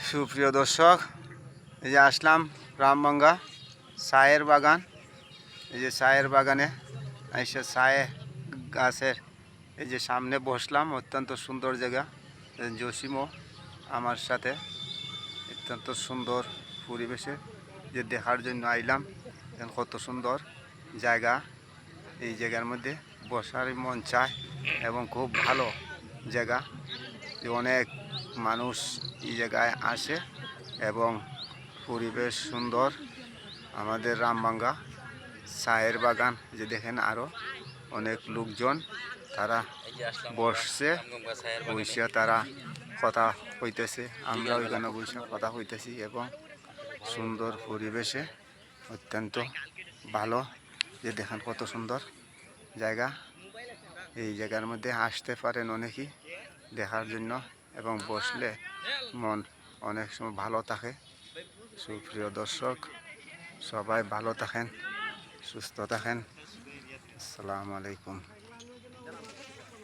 সুপ্রিয় দর্শক, এই যে আসলাম রামবাঙ্গা চায়ের বাগান। এই যে চায়ের বাগানে এসে চায়ে গাছের এই যে সামনে বসলাম। অত্যন্ত সুন্দর জায়গা। জসিমও আমার সাথে। অত্যন্ত সুন্দর পরিবেশে যে দেখার জন্য আইলাম। কত সুন্দর জায়গা। এই জায়গার মধ্যে বসার মন চায় এবং খুব ভালো জায়গা। অনেক মানুষ এই জায়গায় আসে এবং পরিবেশ সুন্দর। আমাদের রামবাঙ্গা চায়ের বাগান যে দেখেন, আরও অনেক লোকজন তারা বসছে, বসে তারা কথা হইতেছে। আমরা ওইখানে বসে কথা হইতেছি এবং সুন্দর পরিবেশে অত্যন্ত ভালো। যে দেখেন কত সুন্দর জায়গা। এই জায়গার মধ্যে আসতে পারেন অনেকেই দেখার জন্য এবং বসলে মন অনেক সময় ভালো থাকে। সুপ্রিয় দর্শক, সবাই ভালো থাকেন, সুস্থ থাকেন। আসসালামু আলাইকুম।